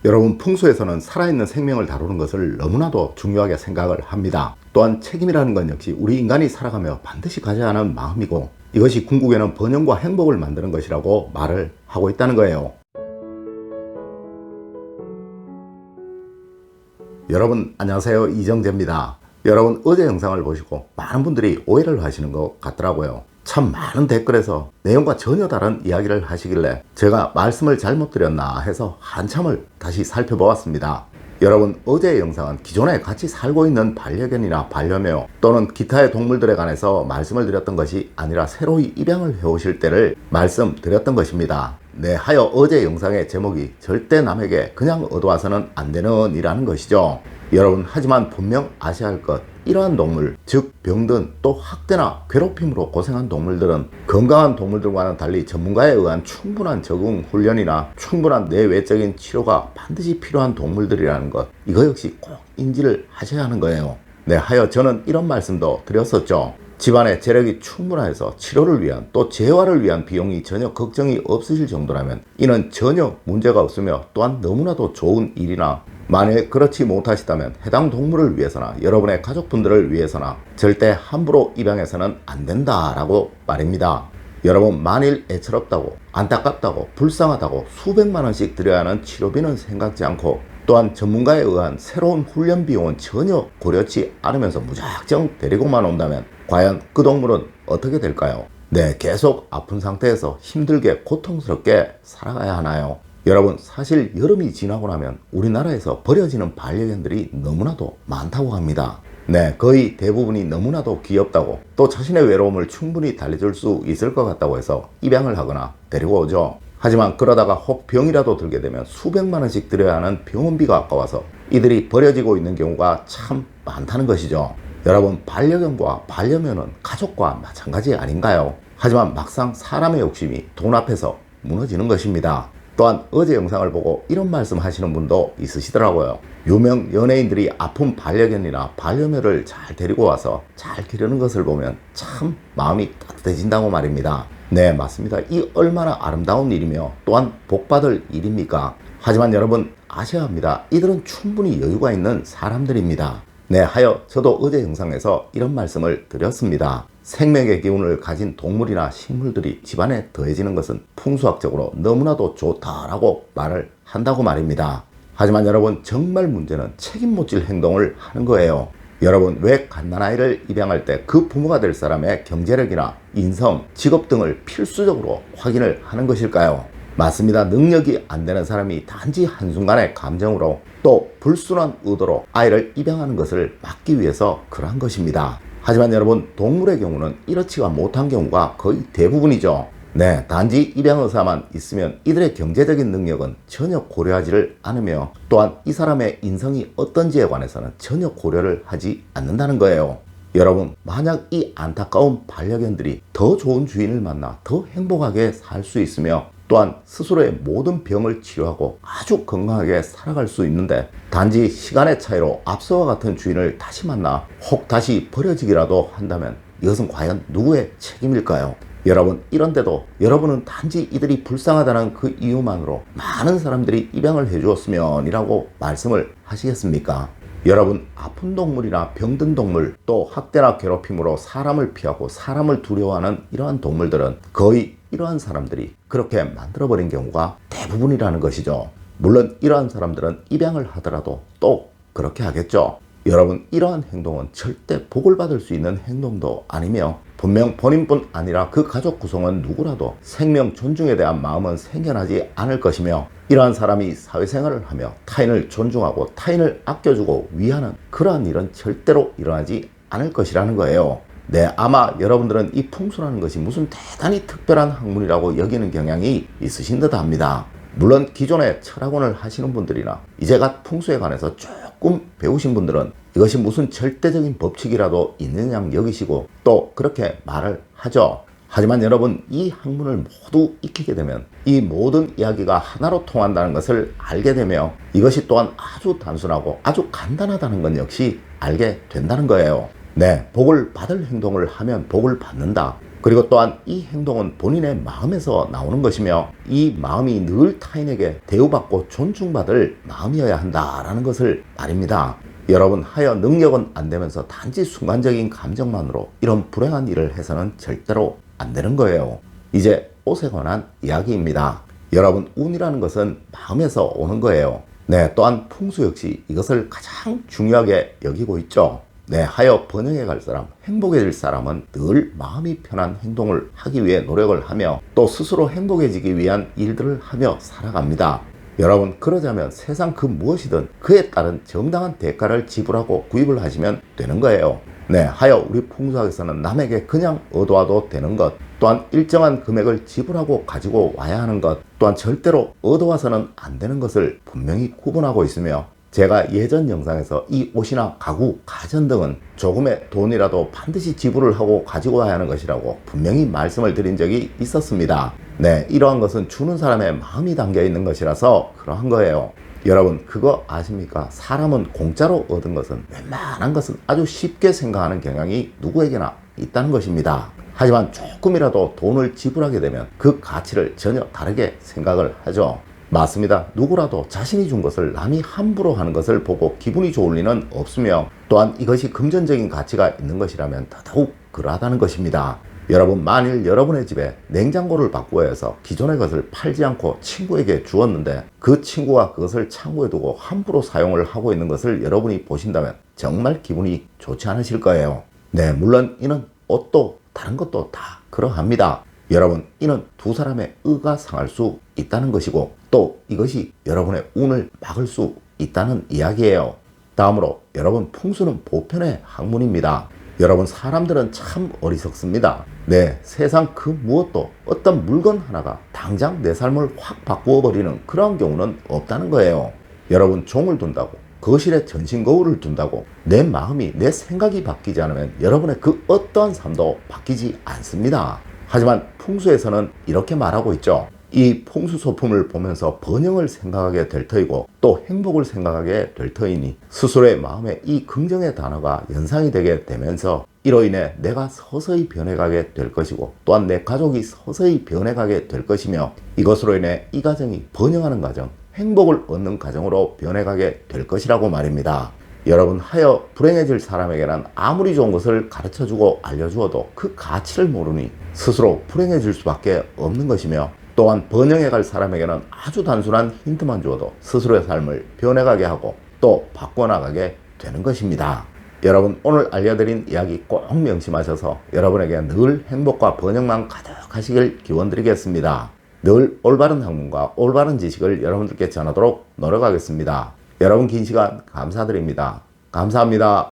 여러분, 풍수에서는 살아있는 생명을 다루는 것을 너무나도 중요하게 생각을 합니다. 또한 책임이라는 건 역시 우리 인간이 살아가며 반드시 가져야 하는 마음이고, 이것이 궁극에는 번영과 행복을 만드는 것이라고 말을 하고 있다는 거예요. 여러분 안녕하세요, 이정재입니다. 여러분, 어제 영상을 보시고 많은 분들이 오해를 하시는 것 같더라고요. 참 많은 댓글에서 내용과 전혀 다른 이야기를 하시길래 제가 말씀을 잘못 드렸나 해서 한참을 다시 살펴보았습니다. 여러분, 어제의 영상은 기존에 같이 살고 있는 반려견이나 반려묘 또는 기타의 동물들에 관해서 말씀을 드렸던 것이 아니라 새로이 입양을 해오실 때를 말씀드렸던 것입니다. 네, 하여 어제 영상의 제목이 절대 남에게 그냥 얻어와서는 안 되는 이라는 것이죠. 여러분, 하지만 분명 아셔야 할 것, 이러한 동물, 즉 병든 또 학대나 괴롭힘으로 고생한 동물들은 건강한 동물들과는 달리 전문가에 의한 충분한 적응 훈련이나 충분한 내외적인 치료가 반드시 필요한 동물들이라는 것, 이거 역시 꼭 인지를 하셔야 하는 거예요. 네, 하여 저는 이런 말씀도 드렸었죠. 집안의 재력이 충분해서 치료를 위한 또 재활을 위한 비용이 전혀 걱정이 없으실 정도라면 이는 전혀 문제가 없으며 또한 너무나도 좋은 일이나, 만일 그렇지 못하시다면 해당 동물을 위해서나 여러분의 가족분들을 위해서나 절대 함부로 입양해서는 안 된다라고 말입니다. 여러분, 만일 애처롭다고 안타깝다고 불쌍하다고 수백만 원씩 들여야 하는 치료비는 생각지 않고, 또한 전문가에 의한 새로운 훈련 비용은 전혀 고려치 않으면서 무작정 데리고만 온다면 과연 그 동물은 어떻게 될까요? 네, 계속 아픈 상태에서 힘들게 고통스럽게 살아가야 하나요? 여러분, 사실 여름이 지나고 나면 우리나라에서 버려지는 반려견들이 너무나도 많다고 합니다. 네, 거의 대부분이 너무나도 귀엽다고 또 자신의 외로움을 충분히 달래줄 수 있을 것 같다고 해서 입양을 하거나 데리고 오죠. 하지만 그러다가 혹 병이라도 들게 되면 수백만 원씩 들여야 하는 병원비가 아까워서 이들이 버려지고 있는 경우가 참 많다는 것이죠. 여러분, 반려견과 반려묘는 가족과 마찬가지 아닌가요? 하지만 막상 사람의 욕심이 돈 앞에서 무너지는 것입니다. 또한 어제 영상을 보고 이런 말씀 하시는 분도 있으시더라고요. 유명 연예인들이 아픈 반려견이나 반려묘를 잘 데리고 와서 잘 기르는 것을 보면 참 마음이 따뜻해진다고 말입니다. 네, 맞습니다. 이 얼마나 아름다운 일이며 또한 복받을 일입니까? 하지만 여러분, 아셔야 합니다. 이들은 충분히 여유가 있는 사람들입니다. 네, 하여 저도 어제 영상에서 이런 말씀을 드렸습니다. 생명의 기운을 가진 동물이나 식물들이 집안에 더해지는 것은 풍수학적으로 너무나도 좋다라고 말을 한다고 말입니다. 하지만 여러분, 정말 문제는 책임 못 질 행동을 하는 거예요. 여러분, 왜 갓난아이를 입양할 때 그 부모가 될 사람의 경제력이나 인성, 직업 등을 필수적으로 확인을 하는 것일까요? 맞습니다. 능력이 안 되는 사람이 단지 한순간의 감정으로 또 불순한 의도로 아이를 입양하는 것을 막기 위해서 그러한 것입니다. 하지만 여러분, 동물의 경우는 이렇지가 못한 경우가 거의 대부분이죠. 네, 단지 입양 의사만 있으면 이들의 경제적인 능력은 전혀 고려하지를 않으며 또한 이 사람의 인성이 어떤지에 관해서는 전혀 고려를 하지 않는다는 거예요. 여러분, 만약 이 안타까운 반려견들이 더 좋은 주인을 만나 더 행복하게 살 수 있으며 또한 스스로의 모든 병을 치료하고 아주 건강하게 살아갈 수 있는데 단지 시간의 차이로 앞서와 같은 주인을 다시 만나 혹 다시 버려지기라도 한다면 이것은 과연 누구의 책임일까요? 여러분, 이런데도 여러분은 단지 이들이 불쌍하다는 그 이유만으로 많은 사람들이 입양을 해주었으면 이라고 말씀을 하시겠습니까? 여러분, 아픈 동물이나 병든 동물 또 학대나 괴롭힘으로 사람을 피하고 사람을 두려워하는 이러한 동물들은 거의 이러한 사람들이 그렇게 만들어버린 경우가 대부분이라는 것이죠. 물론 이러한 사람들은 입양을 하더라도 또 그렇게 하겠죠. 여러분, 이러한 행동은 절대 복을 받을 수 있는 행동도 아니며 분명 본인뿐 아니라 그 가족 구성원 누구라도 생명 존중에 대한 마음은 생겨나지 않을 것이며 이러한 사람이 사회생활을 하며 타인을 존중하고 타인을 아껴주고 위하는 그러한 일은 절대로 일어나지 않을 것이라는 거예요. 네, 아마 여러분들은 이 풍수라는 것이 무슨 대단히 특별한 학문이라고 여기는 경향이 있으신 듯 합니다. 물론 기존에 철학원을 하시는 분들이나 이제갓 풍수에 관해서 조금 배우신 분들은 이것이 무슨 절대적인 법칙이라도 있는 양 여기시고 또 그렇게 말을 하죠. 하지만 여러분, 이 학문을 모두 익히게 되면 이 모든 이야기가 하나로 통한다는 것을 알게 되며 이것이 또한 아주 단순하고 아주 간단하다는 건 역시 알게 된다는 거예요. 네, 복을 받을 행동을 하면 복을 받는다. 그리고 또한 이 행동은 본인의 마음에서 나오는 것이며 이 마음이 늘 타인에게 대우받고 존중받을 마음이어야 한다라는 것을 말입니다. 여러분, 하여 능력은 안 되면서 단지 순간적인 감정만으로 이런 불행한 일을 해서는 절대로 안 되는 거예요. 이제 옷에 관한 이야기입니다. 여러분, 운이라는 것은 마음에서 오는 거예요. 네, 또한 풍수 역시 이것을 가장 중요하게 여기고 있죠. 네, 하여 번영해 갈 사람, 행복해질 사람은 늘 마음이 편한 행동을 하기 위해 노력을 하며 또 스스로 행복해지기 위한 일들을 하며 살아갑니다. 여러분, 그러자면 세상 그 무엇이든 그에 따른 정당한 대가를 지불하고 구입을 하시면 되는 거예요. 네, 하여 우리 풍수학에서는 남에게 그냥 얻어와도 되는 것, 또한 일정한 금액을 지불하고 가지고 와야 하는 것, 또한 절대로 얻어와서는 안 되는 것을 분명히 구분하고 있으며, 제가 예전 영상에서 이 옷이나 가구, 가전 등은 조금의 돈이라도 반드시 지불을 하고 가지고 와야 하는 것이라고 분명히 말씀을 드린 적이 있었습니다. 네, 이러한 것은 주는 사람의 마음이 담겨 있는 것이라서 그러한 거예요. 여러분, 그거 아십니까? 사람은 공짜로 얻은 것은 웬만한 것은 아주 쉽게 생각하는 경향이 누구에게나 있다는 것입니다. 하지만 조금이라도 돈을 지불하게 되면 그 가치를 전혀 다르게 생각을 하죠. 맞습니다. 누구라도 자신이 준 것을 남이 함부로 하는 것을 보고 기분이 좋을 리는 없으며, 또한 이것이 금전적인 가치가 있는 것이라면 더더욱 그러하다는 것입니다. 여러분, 만일 여러분의 집에 냉장고를 바꾸어야 해서 기존의 것을 팔지 않고 친구에게 주었는데 그 친구가 그것을 창고에 두고 함부로 사용을 하고 있는 것을 여러분이 보신다면 정말 기분이 좋지 않으실 거예요. 네, 물론 이는 옷도 다른 것도 다 그러합니다. 여러분, 이는 두 사람의 의가 상할 수 있다는 것이고, 또 이것이 여러분의 운을 막을 수 있다는 이야기예요. 다음으로, 여러분, 풍수는 보편의 학문입니다. 여러분, 사람들은 참 어리석습니다. 네, 세상 그 무엇도 어떤 물건 하나가 당장 내 삶을 확 바꾸어 버리는 그런 경우는 없다는 거예요. 여러분, 종을 둔다고, 거실에 전신 거울을 둔다고 내 마음이, 내 생각이 바뀌지 않으면 여러분의 그 어떠한 삶도 바뀌지 않습니다. 하지만 풍수에서는 이렇게 말하고 있죠. 이 풍수 소품을 보면서 번영을 생각하게 될 터이고 또 행복을 생각하게 될 터이니 스스로의 마음에 이 긍정의 단어가 연상이 되게 되면서 이로 인해 내가 서서히 변해가게 될 것이고, 또한 내 가족이 서서히 변해가게 될 것이며, 이것으로 인해 이 가정이 번영하는 가정, 행복을 얻는 가정으로 변해가게 될 것이라고 말입니다. 여러분, 하여 불행해질 사람에게는 아무리 좋은 것을 가르쳐주고 알려주어도 그 가치를 모르니 스스로 불행해질 수밖에 없는 것이며, 또한 번영해갈 사람에게는 아주 단순한 힌트만 주어도 스스로의 삶을 변해가게 하고 또 바꿔나가게 되는 것입니다. 여러분, 오늘 알려드린 이야기 꼭 명심하셔서 여러분에게 늘 행복과 번영만 가득하시길 기원드리겠습니다. 늘 올바른 학문과 올바른 지식을 여러분들께 전하도록 노력하겠습니다. 여러분, 긴 시간 감사드립니다. 감사합니다.